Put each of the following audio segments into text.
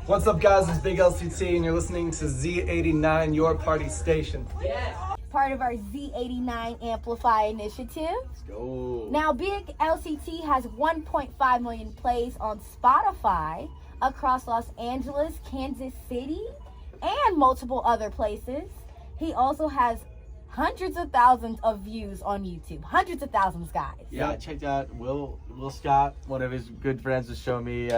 What's up, guys? It's Big L.C.T, and you're listening to Z89, your party station. Part of our Z89 Amplify initiative. Let's go. Now, Big L.C.T has 1.5 million plays on Spotify across Los Angeles, Kansas City, and multiple other places. He also has hundreds of thousands of views on YouTube. Hundreds of thousands, guys. Yeah, I checked out Will Scott, one of his good friends, was showing me,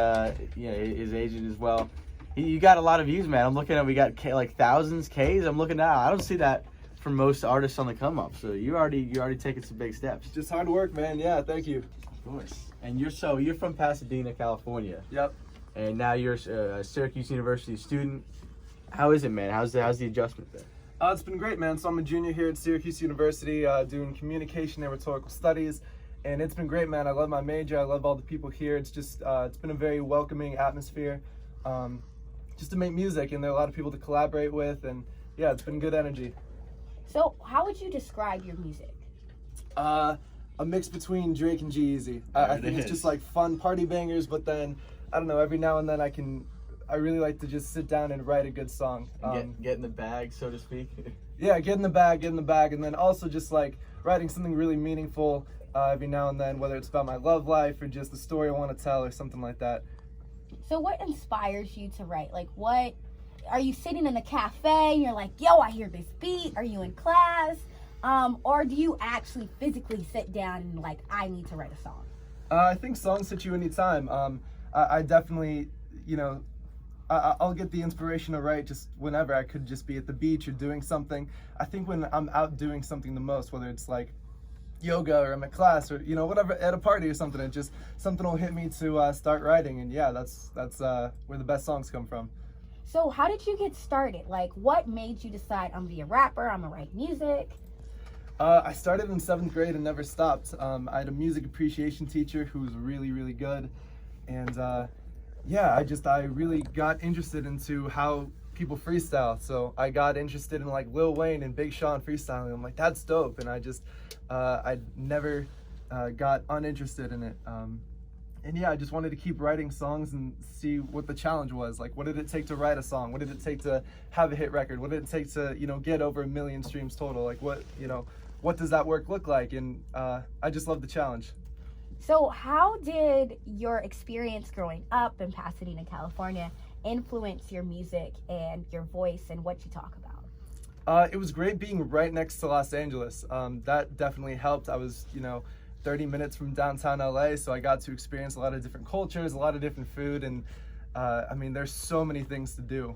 his agent as well. You got a lot of views, man. I'm looking at, we got like thousands, Ks. I'm looking now. I don't see that for most artists on the come up. So you're already taking some big steps. Just hard work, man. Yeah, thank you. Of course. And you're from Pasadena, California. Yep. And now you're a Syracuse University student. How is it, man? How's the adjustment there? It's been great, man. So I'm a junior here at Syracuse University doing communication and rhetorical studies, and it's been great, man. I love my major. I love all the people here. It's just it's been a very welcoming atmosphere just to make music, and there are a lot of people to collaborate with, and yeah, it's been good energy. So how would you describe your music? A mix between Drake and G-Eazy. I think it's just like fun party bangers, but then I don't know, every now and then I really like to just sit down and write a good song. Get in the bag, so to speak. Yeah, get in the bag, and then also just like writing something really meaningful every now and then, whether it's about my love life or just the story I want to tell or something like that. So what inspires you to write? Like, what are you sitting in a cafe and you're like, yo, I hear this beat? Are you in class? Or do you actually physically sit down and like, I need to write a song? I think songs hit you anytime. I definitely, I'll get the inspiration to write just whenever. I could just be at the beach or doing something. I think when I'm out doing something the most, whether it's like yoga or I'm at class or whatever, at a party or something, it just something will hit me to start writing. And yeah, that's where the best songs come from. So how did you get started? Like, what made you decide I'm gonna be a rapper, I'm gonna write music? I started in 7th grade and never stopped. I had a music appreciation teacher who was really, really good, and yeah, I really got interested into how people freestyle. So I got interested in like Lil Wayne and Big Sean freestyling. I'm like, that's dope. And I never got uninterested in it. And yeah, I just wanted to keep writing songs and see what the challenge was. Like, what did it take to write a song? What did it take to have a hit record? What did it take to, get over 1 million streams total? Like, what does that work look like? And I just love the challenge. So how did your experience growing up in Pasadena, California influence your music and your voice and what you talk about? It was great being right next to Los Angeles. That definitely helped. I was, 30 minutes from downtown LA, so I got to experience a lot of different cultures, a lot of different food, and there's so many things to do.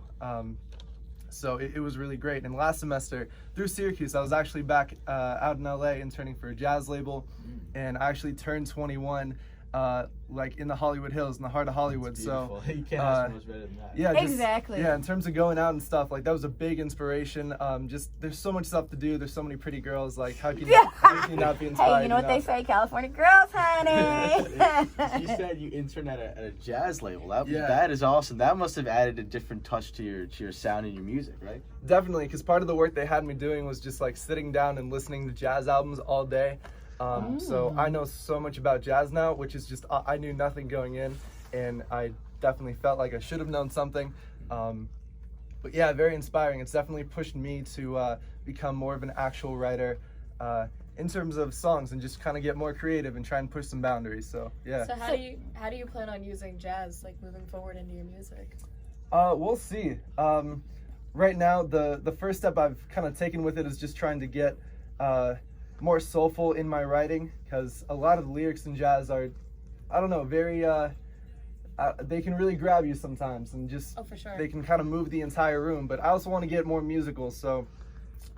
So it was really great. And last semester, through Syracuse, I was actually back out in LA interning for a jazz label, and I actually turned 21 like in the Hollywood Hills, in the heart of Hollywood. So you can't ask much better than that. Yeah, exactly. Yeah, in terms of going out and stuff, like that was a big inspiration. Just there's so much stuff to do. There's so many pretty girls. Like how can you not be inspired? Hey, you know what they say, California girls, honey. You said you interned at a jazz label. That is awesome. That must have added a different touch to your sound and your music, right? Definitely, because part of the work they had me doing was just like sitting down and listening to jazz albums all day. So I know so much about jazz now, which is just, I knew nothing going in, and I definitely felt like I should have known something. But yeah, very inspiring. It's definitely pushed me to become more of an actual writer in terms of songs and just kind of get more creative and try and push some boundaries. So yeah. So how do you plan on using jazz like moving forward into your music? We'll see. Right now, the first step I've kind of taken with it is just trying to get more soulful in my writing, because a lot of the lyrics in jazz are, I don't know, very they can really grab you sometimes, and just for sure. They can kind of move the entire room. But I also want to get more musical, so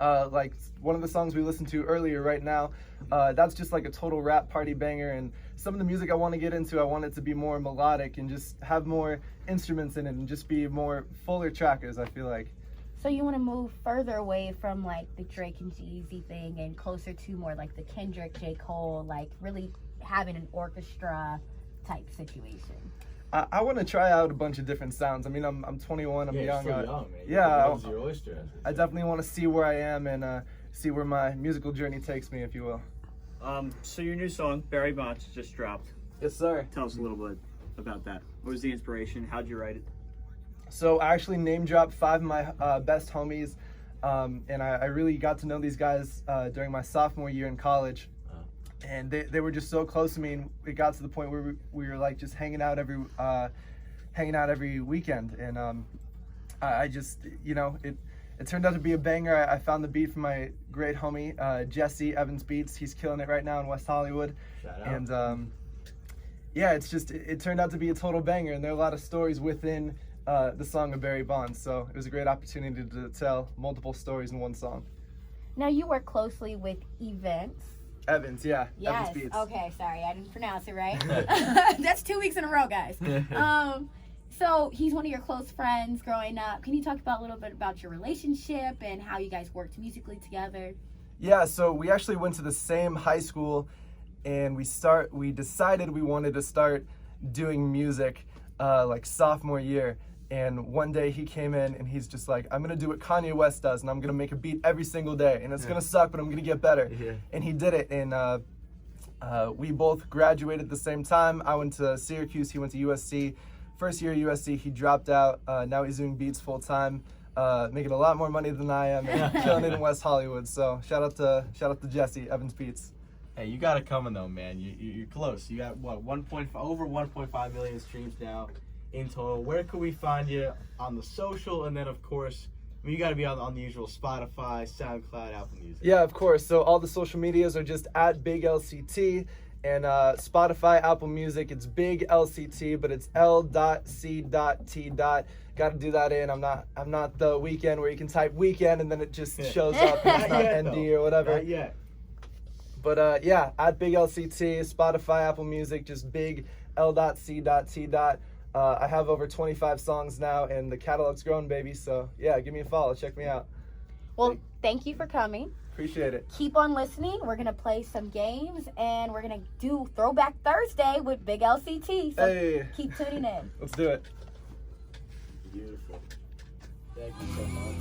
like one of the songs we listened to earlier right now, that's just like a total rap party banger. And some of the music I want to get into, I want it to be more melodic and just have more instruments in it and just be more fuller trackers, I feel like. So you want to move further away from like the Drake and G-Eazy thing and closer to more like the Kendrick, J. Cole, like really having an orchestra type situation? I want to try out a bunch of different sounds. I mean, I'm 21, I'm young. You're still young, man. Yeah, Your oyster, I definitely want to see where I am and see where my musical journey takes me, if you will. So your new song, Barry Bonds, just dropped. Yes, sir. Tell us a little bit about that. What was the inspiration? How'd you write it? So I actually name dropped 5 of my best homies, and I really got to know these guys during my sophomore year in college. And they were just so close to me, and it got to the point where we were like just hanging out every weekend. And I just, you know, it turned out to be a banger. I found the beat from my great homie, Jesse Evans Beats. He's killing it right now in West Hollywood. Shout out. And yeah, it turned out to be a total banger, and there are a lot of stories within the song of Barry Bonds. So it was a great opportunity to tell multiple stories in one song. Now you work closely with Evans, yeah. Yes. Evans Beats. Okay, sorry, I didn't pronounce it right. That's 2 weeks in a row, guys. So he's one of your close friends growing up. Can you talk about a little bit about your relationship and how you guys worked musically together? Yeah, so we actually went to the same high school, and we decided we wanted to start doing music like sophomore year. And one day he came in and he's just like, I'm gonna do what Kanye West does, and I'm gonna make a beat every single day, and it's gonna suck, but I'm gonna get better. Yeah. And he did it, and we both graduated at the same time. I went to Syracuse, he went to USC. First year at USC, he dropped out. Now he's doing beats full time, making a lot more money than I am, and killing it in West Hollywood. So shout out to Jesse Evans Beats. Hey, you got it coming though, man. You're close. You got what, over 1.5 million streams now in total. Where can we find you on the social? And then of course, I mean, you got to be on the usual Spotify, SoundCloud, Apple Music. Yeah, of course. So all the social medias are just at Big L.C.T. And Spotify, Apple Music, it's Big L.C.T, but it's L.C.T. Got to do that in. I'm not the Weekend where you can type Weekend and then it just shows up and it's not ND or whatever. Not yet. But yeah, at Big L.C.T, Spotify, Apple Music, just Big L.C.T. I have over 25 songs now, and the catalog's growing, baby. So yeah, give me a follow. Check me out. Well, thank you for coming. Appreciate it. Keep on listening. We're going to play some games, and we're going to do Throwback Thursday with Big LCT. So Hey. keep tuning in. Let's do it. Beautiful. Thank you so much.